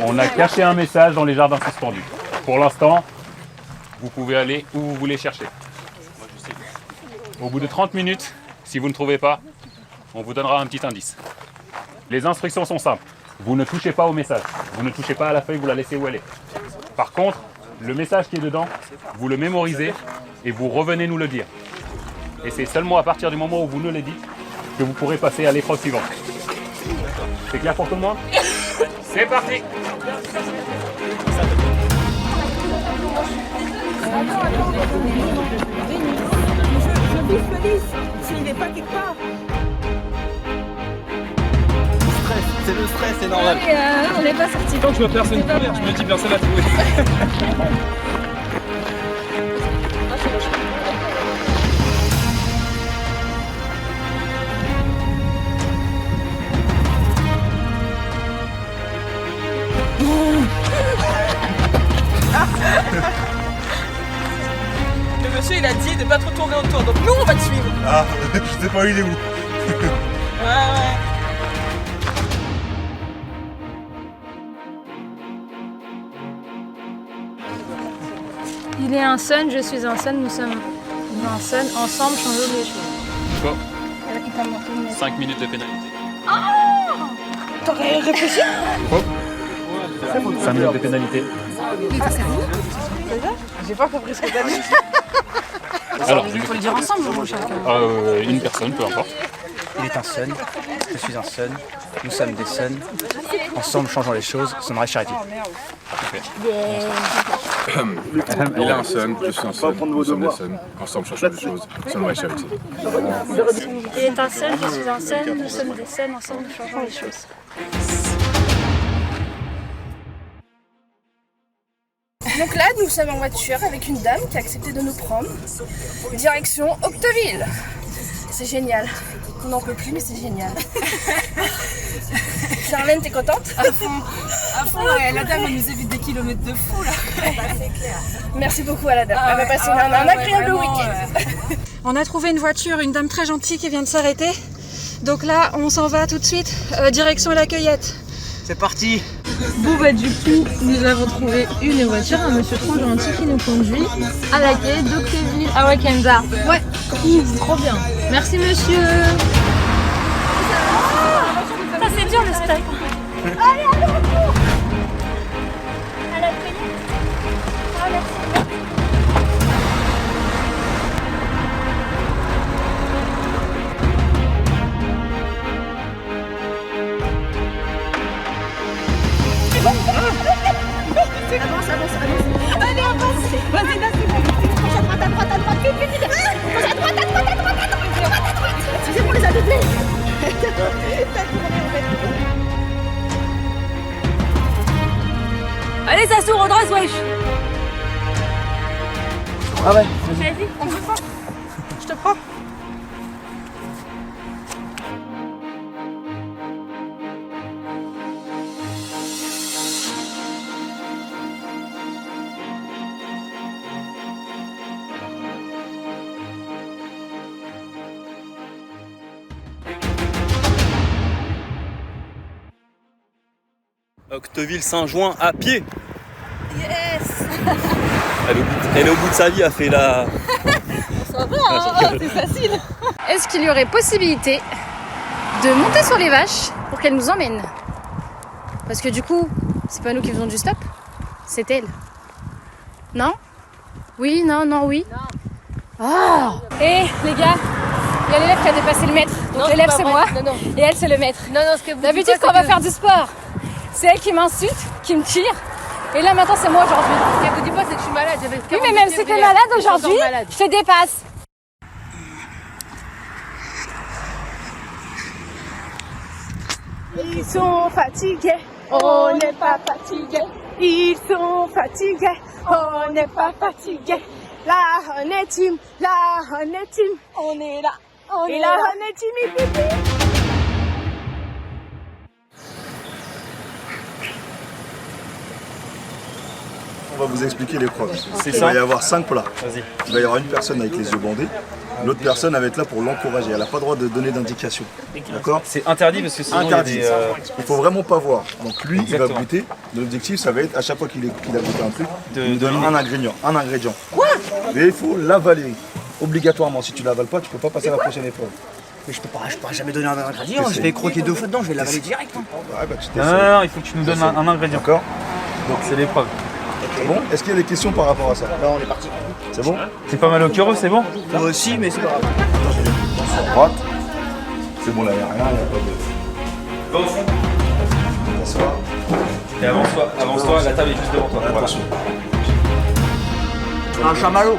On a caché un message dans les jardins suspendus. Pour l'instant, vous pouvez aller où vous voulez chercher. Au bout de 30 minutes, si vous ne trouvez pas, on vous donnera un petit indice. Les instructions sont simples. Vous ne touchez pas au message. Vous ne touchez pas à la feuille, vous la laissez où elle est. Par contre, le message qui est dedans, vous le mémorisez et vous revenez nous le dire. Et c'est seulement à partir du moment où vous nous le dites que vous pourrez passer à l'épreuve suivante. C'est clair pour tout le monde? C'est parti! Je visualise s'il n'est pas quelque part. C'est le stress, c'est normal. On n'est pas sorti. Quand je vois personne courir, je me dis personne à trouver. Le monsieur il a dit de pas trop tourner autour, donc nous on va te suivre. Ah, je sais pas, il est où? Ouais. Il est un sun, je suis un sun, nous sommes un sun, ensemble changeons les choses. Quoi? Il t'a manqué une lettre. 5 minutes de pénalité. T'aurais réfléchi? 5 minutes de pénalité. J'ai pas compris ce que t'as dit. Alors, Il faut le dire ensemble, mon chacun. une personne, peu importe. Il est un sun, je suis un sun, nous sommes des suns. Ensemble, changeons les choses, Sunrise Charity. Il est un sun, je suis un sun, nous sommes des suns. Ensemble, changeons les choses. Sunrise Charity. Il est un sun, je suis un sun, nous sommes des suns, ensemble nous changeons les choses. Donc là, nous sommes en voiture avec une dame qui a accepté de nous prendre. Direction Octeville. C'est génial. On n'en peut plus, mais c'est génial. Charlène, t'es contente? À fond, ouais, la dame elle nous évite des kilomètres de fou là. Merci beaucoup à la dame. Elle va passer un agréable week-end. On a trouvé une voiture, une dame très gentille qui vient de s'arrêter. Donc là, on s'en va tout de suite, direction la cueillette. C'est parti! Bon bah du coup, nous avons trouvé une voiture, un monsieur trop gentil qui nous conduit à la quai d'Octeville à Wakenza. Ouais, c'est trop bien. Merci monsieur. Ça c'est dur le steak. Allez, allez, retour. À la cueillette. Ah merci. Avance. Allez, avance. Vas-y, là, c'est bon. Penche à droite, vite, vite, vite. Penche à droite. C'est pour les aveugler. Allez, ça s'ouvre, redresse, wesh. Ah ouais, Vas-y, on peut pas. Je te prends. Octeville Saint-Jouin à pied. Yes. Elle est au bout de sa vie, a fait la... Ça va, hein, c'est facile. Est-ce qu'il y aurait possibilité de monter sur les vaches pour qu'elles nous emmènent? Parce que du coup, c'est pas nous qui faisons du stop, c'est elle. Non? Oui, non, non, oui. Ah! Et les gars, il y a l'élève qui a dépassé le maître. Donc l'élève c'est moi, et elle c'est le maître. Non, ce que vous D'habitude quand on va faire du sport, c'est elle qui m'insulte, qui me tire. Et là maintenant c'est moi aujourd'hui. Ce que vous dites pas, c'est que je suis malade. Oui mais même si t'es malade aujourd'hui, je te dépasse. Ils sont fatigués, on n'est pas fatigués. Ils sont fatigués, on n'est pas fatigués. Là, on est team, on est là. Et là, on est team, On va vous expliquer l'épreuve. C'est Il ça. va y avoir 5 plats. Vas-y. Il va y avoir une personne avec les yeux bandés. L'autre personne elle va être là pour l'encourager. Elle n'a pas le droit de donner d'indication. D'accord? C'est interdit parce que sinon Interdit. il y a des, Il faut vraiment pas voir. Donc lui, il Exactement. va goûter. L'objectif, ça va être à chaque fois qu'il a goûté un truc, De il nous donne deviner. un ingrédient. Mais il faut l'avaler. Obligatoirement. Si tu l'avales pas, tu peux pas passer à la prochaine épreuve. Mais je pourrais jamais donner un ingrédient, je vais croquer 2 fois dedans, je vais l'avaler direct. Ouais, bah, tu Non, t'essayes. non, non, il faut que tu nous donnes un ingrédient. D'accord? Donc c'est l'épreuve. C'est bon? Est-ce qu'il y a des questions par rapport à ça? Là on est parti. C'est bon? C'est pas mal au cœur, c'est bon? Moi aussi, mais c'est pas grave. À droite. C'est bon, là, il n'y a rien, il n'y a pas de. Va au fond. T'asseoir. Et avance-toi, la table est juste devant toi. Voilà. Attention. Un chamallow.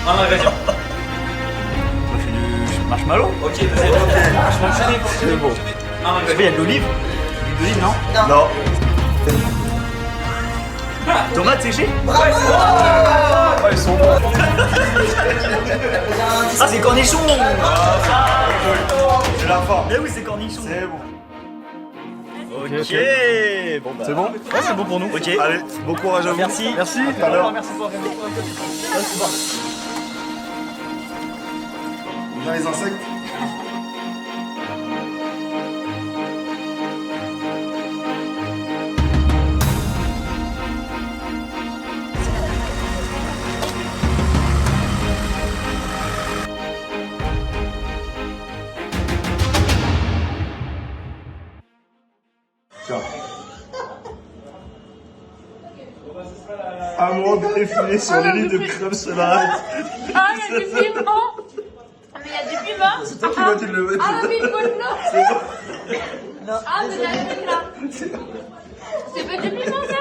Un ingrédient. Marshmallow. Ok, vas-y. C'est bon. Un ingrédient. Il y a de l'olive. L'huile d'olive, non? Non. Tomate séchée. Oh, ils sont bons. Ah, c'est cornichon. C'est la fin. Mais oui, c'est cornichon. C'est bon. Ok. Bon, bah. C'est bon? Ouais, c'est bon pour nous. Ok. Allez, bon courage à vous. Merci. Merci. Tout à l'heure. Merci pour Dans les insectes. Tiens. Amande effilée sur les lits de crème salade. Ah, il y a du piment. Mais il y a du piment. C'est toi qui m'as dit de le mettre. Ah, mais le bon nom. Ah, de la piment là. C'est pas du piment ça?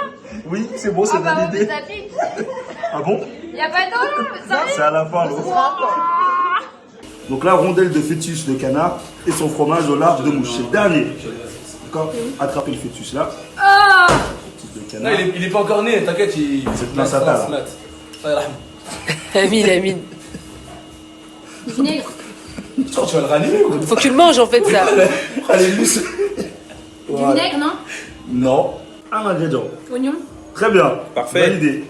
Oui, c'est bon, c'est Ah, bah on validé. fait ça vite. Ah bon? Il y a pas d'eau là, ça C'est à la fin, l'autre. Donc là, rondelle de fœtus de canard et son fromage au large de mouche. C'est le dernier. D'accord? Attrapez le fœtus là. Ah. Fœtus de Non, canard. il est pas encore né, t'inquiète, il. C'est plein sa table. Amine. Vinaigre. Tu vas le ranimer ou quoi? Faut que tu le manges en fait ça. Allez, Luce. Du vinaigre, non? Non. Un ingrédient. Oignon. Très bien. Parfait. Validé.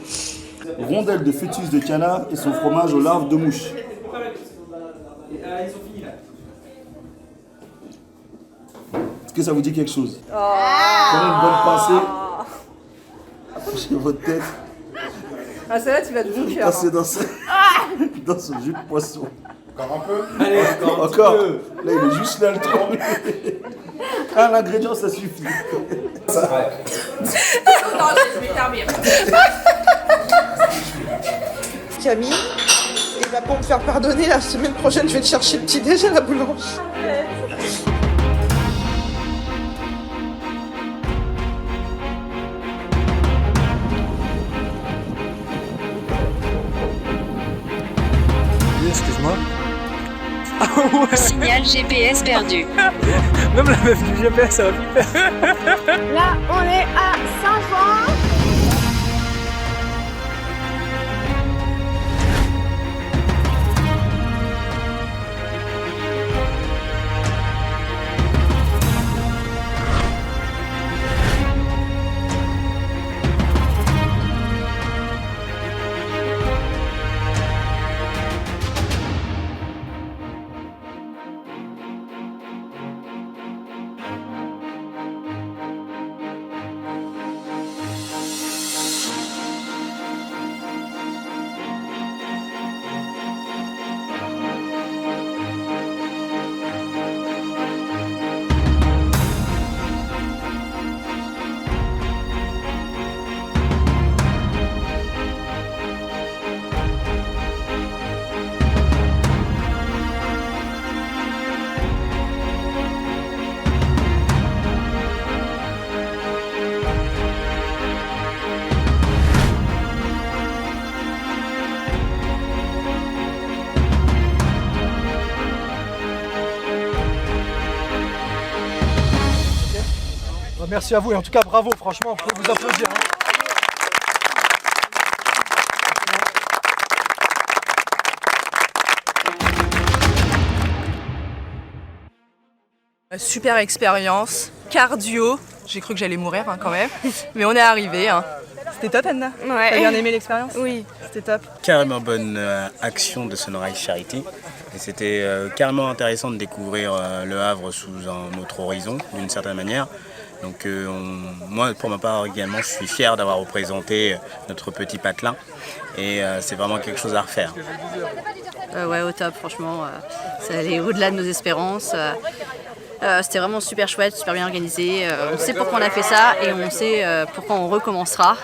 Rondelle de fœtus de canard et son fromage aux larves de mouche. Est-ce que ça vous dit quelque chose? Prenez une bonne pincée. Approchez votre tête. Ah celle-là tu vas de bon cœur. Passez dans ce jus de poisson. Encore un peu? Allez, Encore. Là, il est juste là le temps. Un ingrédient, ça suffit. Non, je vais terminer. Camille, et bah pour me faire pardonner, la semaine prochaine, je vais te chercher le petit déj à la boulange. Excuse-moi. Signal GPS perdu. Même la meuf du GPS, ça va flipper. Là, on est à Saint-Jean. Merci à vous et en tout cas bravo, franchement, je peux vous applaudir. Super expérience, cardio. J'ai cru que j'allais mourir quand même, mais on est arrivé. C'était top, Anna. Ouais. T'as bien aimé l'expérience? Oui. C'était top. Carrément bonne action de Sunrise Charity. Et c'était carrément intéressant de découvrir le Havre sous un autre horizon, d'une certaine manière. Donc moi, pour ma part également, je suis fier d'avoir représenté notre petit patelin. Et c'est vraiment quelque chose à refaire. Ouais, au top, franchement. Ça allait au-delà de nos espérances. C'était vraiment super chouette, super bien organisé. On sait pourquoi on a fait ça et on sait pourquoi on recommencera.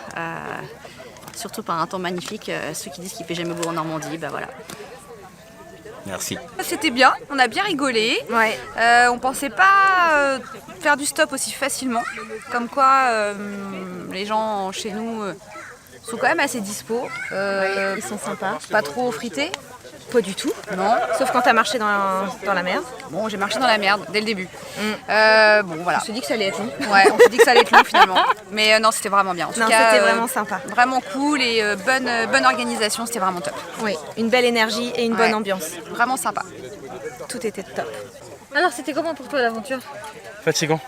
Surtout par un temps magnifique. Ceux qui disent qu'il ne fait jamais beau en Normandie, bah voilà. Merci. C'était bien, on a bien rigolé. Ouais. On pensait pas faire du stop aussi facilement. Comme quoi, les gens chez nous sont quand même assez dispo. Ils sont sympas. Pas trop frités. Pas du tout. Non. Sauf quand t'as marché dans la merde. Bon, j'ai marché dans la merde dès le début. Bon, voilà. On s'est dit que ça allait être long. Ouais, on s'est dit que ça allait être long finalement. Mais non, c'était vraiment bien. En tout cas, c'était vraiment sympa. Vraiment cool et bonne organisation, c'était vraiment top. Oui, une belle énergie et une bonne ambiance. Vraiment sympa. Tout était top. Alors, c'était comment pour toi l'aventure? Fatigant.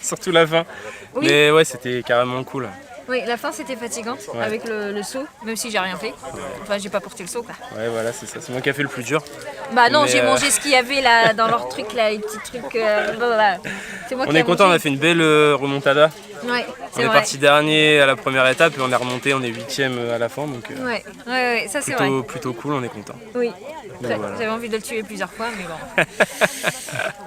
Surtout la fin. Oui. Mais ouais, c'était carrément cool. Oui, la fin c'était fatigante avec le saut, même si j'ai rien fait. Enfin, j'ai pas porté le saut quoi. Ouais, voilà, c'est ça. C'est moi qui a fait le plus dur. Bah non, Mais, j'ai mangé ce qu'il y avait là dans leur truc là, les petits trucs. C'est moi on qui est content, on a fait une belle remontada. Ouais, on est parti dernier à la première étape et on est remonté, on est 8ème à la fin. Donc, ouais, ça c'est vrai. Plutôt cool, on est content. Oui. Voilà. J'avais envie de le tuer plusieurs fois, mais bon.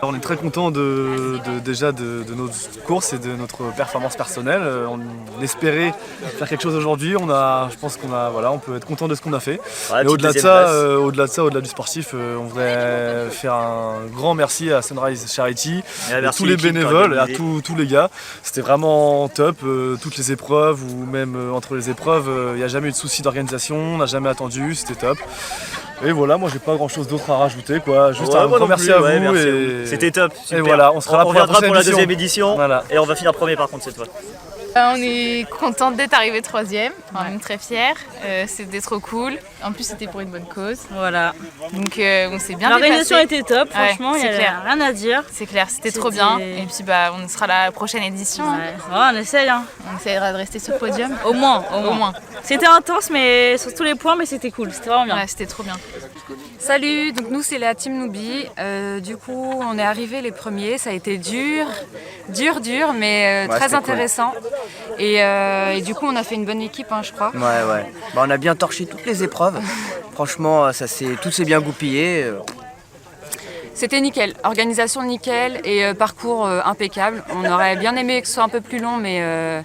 On est très content déjà de notre course et de notre performance personnelle. On espérait faire quelque chose aujourd'hui. Je pense on peut être content de ce qu'on a fait. Ouais, et au-delà de du sportif, on voudrait faire un grand merci à Sunrise Charity, à tous les bénévoles, à tous les gars. C'était vraiment top. Toutes les épreuves ou même entre les épreuves, il n'y a jamais eu de souci d'organisation. On n'a jamais attendu. C'était top. Et voilà, moi j'ai pas grand chose d'autre à rajouter quoi. Juste un grand merci à vous. C'était top. Super. Et voilà, on sera là pour la deuxième édition. Voilà. Et on va finir premier par contre cette fois. On est contente d'être arrivée 3e, on est très fiers, c'était trop cool. En plus c'était pour une bonne cause. Voilà. Donc on s'est bien dépassé. L'organisation était top, franchement, il y a rien à dire. C'est clair, c'était trop bien. Et puis on sera à la prochaine édition. On essaye. On essaiera de rester sur le podium. Au moins. C'était intense mais sur tous les points, mais c'était cool, c'était vraiment bien. Ouais, c'était trop bien. Salut, donc nous c'est la team Newbie. Du coup on est arrivés les premiers, ça a été dur, mais très intéressant. Et du coup on a fait une bonne équipe je crois. Ouais. On a bien torché toutes les épreuves. Franchement, tout s'est bien goupillé. C'était nickel, organisation nickel et parcours impeccable. On aurait bien aimé que ce soit un peu plus long mais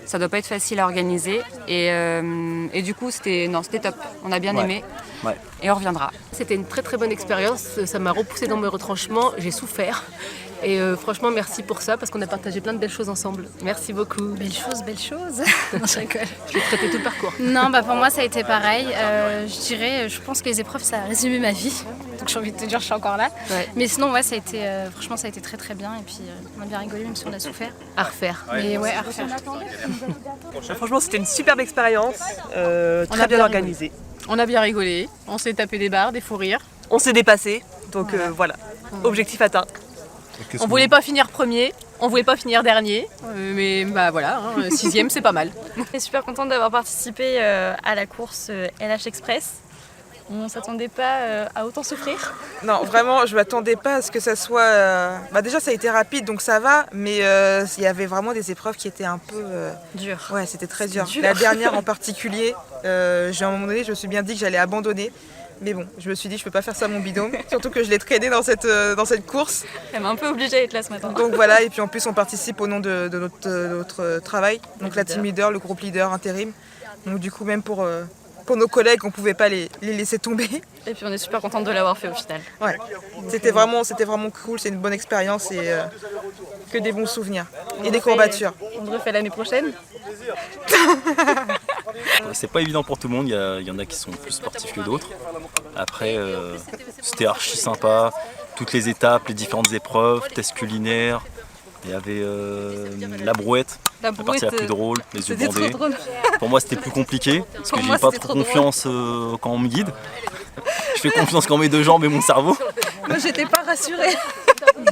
ça doit pas être facile à organiser. Et du coup c'était top, on a bien aimé. Ouais. Et on reviendra. C'était une très très bonne expérience, ça m'a repoussé dans mes retranchements, j'ai souffert. Et franchement merci pour ça parce qu'on a partagé plein de belles choses ensemble. Merci beaucoup. Belles choses. Non, je rigole. Je vais traiter tout le parcours. Non, pour moi ça a été pareil. Je pense que les épreuves ça a résumé ma vie. Donc j'ai envie de te dire je suis encore là. Ouais. Mais sinon ça a été, franchement ça a été très très bien et puis on a bien rigolé même si on a souffert. À refaire. Mais à refaire. Franchement c'était une superbe expérience, très bien organisée. On a bien rigolé, on s'est tapé des barres, des fous rires. On s'est dépassé, donc voilà, objectif atteint. On voulait pas finir premier, on voulait pas finir dernier, mais voilà, 6e c'est pas mal. On est super contente d'avoir participé à la course LH Express. On s'attendait pas à autant souffrir. Non, vraiment, je m'attendais pas à ce que ça soit... déjà, ça a été rapide, donc ça va, mais il y avait vraiment des épreuves qui étaient un peu... Dur. Ouais, c'était très dur. La dernière en particulier, à un moment donné, je me suis bien dit que j'allais abandonner. Mais bon, je me suis dit, je peux pas faire ça mon bidon, surtout que je l'ai traîné dans cette course. Elle m'a un peu obligée à être là ce matin. Donc voilà, et puis en plus, on participe au nom de notre travail, donc la team leader, le groupe leader intérim. Donc du coup, même pour nos collègues, on pouvait pas les laisser tomber. Et puis on est super contente de l'avoir fait au final. Ouais, c'était vraiment cool, c'est une bonne expérience et que des bons souvenirs. Et des courbatures. On le refait l'année prochaine. C'est pas évident pour tout le monde, il y en a qui sont plus sportifs que d'autres. Après, c'était archi sympa, toutes les étapes, les différentes épreuves, tests culinaires. Il y avait la brouette, la partie la plus drôle, les yeux bandés. Pour moi c'était plus compliqué, parce que j'ai pas trop confiance quand on me guide. Je fais confiance qu'en mes deux jambes et mon cerveau. Moi j'étais pas rassurée.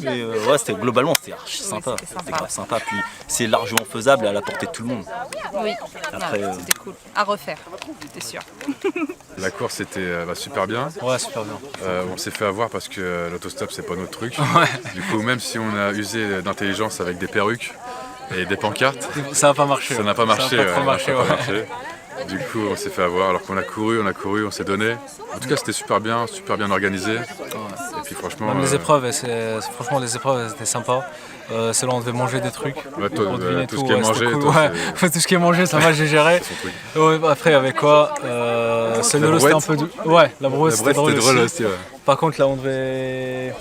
mais ouais, globalement c'était archi sympa. C'était grave sympa. Puis c'est largement faisable à la portée de tout le monde. Oui, Après, c'était cool. À refaire, c'était sûr. La course c'était super bien. Ouais, super bien. On s'est fait avoir parce que l'autostop c'est pas notre truc. Du coup, même si on a usé d'intelligence avec des perruques et des pancartes, ça n'a pas marché. Ça n'a pas marché. Ça n'a pas trop marché, ça n'a pas marché. Du coup, on s'est fait avoir alors qu'on a couru, on s'est donné. En tout cas, c'était super bien organisé. Et puis franchement... Même les épreuves, franchement les épreuves étaient sympas. C'est là où on devait manger des trucs. Ouais, tout ce qui est mangé. Cool. Tout ce qui est mangé, ça va, j'ai géré. Ouais, après, avec quoi ce vélo, c'était un peu... Ouais, la brouette, c'était drôle aussi. Ouais. Par contre, là, on devait...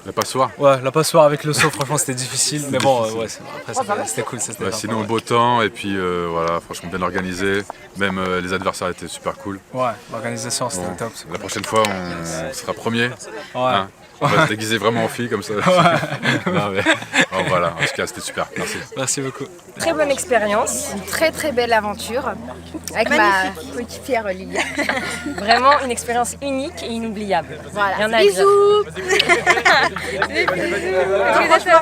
La passoire. Ouais, la passoire avec le saut, franchement c'était difficile, mais bon, ouais, après c'était cool. Sinon beau temps et puis voilà, franchement bien organisé, même les adversaires étaient super cool. Ouais, l'organisation c'était top. La prochaine fois on sera premier. Ouais. Hein, on va se déguiser vraiment en fille comme ça. Non, mais, bon, voilà, en tout cas c'était super, merci. Merci beaucoup. Très bonne expérience, une très belle aventure avec ma coéquipière Lilia. Vraiment une expérience unique et inoubliable. Voilà. Rien à Bisous.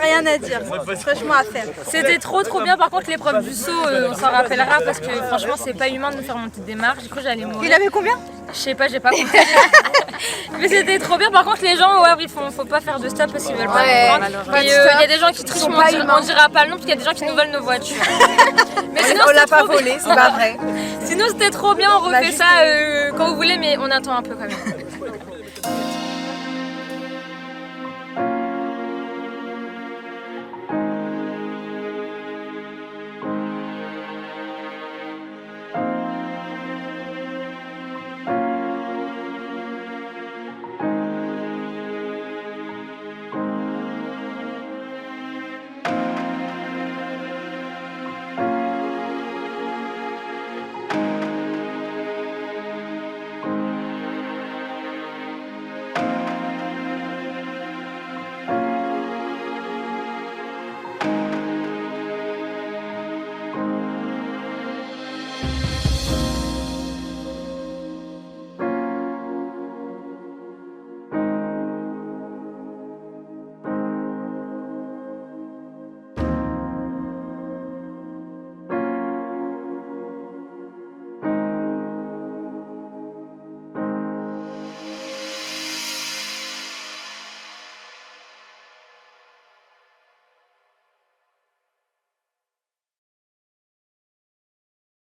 Rien à dire. Franchement à faire. C'était trop bien. Par contre l'épreuve du saut, on s'en rappellera parce que franchement c'est pas humain de nous faire monter des marches. J'ai cru que j'allais mourir. Il avait combien? Je sais pas, j'ai pas compté. Mais c'était trop bien. Par contre les gens, ouais, faut pas faire de stop parce qu'ils veulent pas nous prendre. Il y a des gens qui trichent, on dira pas le nom parce qu'il y a des gens qui nous volent nos voitures. Mais sinon, on l'a pas volé, c'est pas vrai. Sinon c'était trop bien, on refait ça quand vous voulez, mais on attend un peu quand même.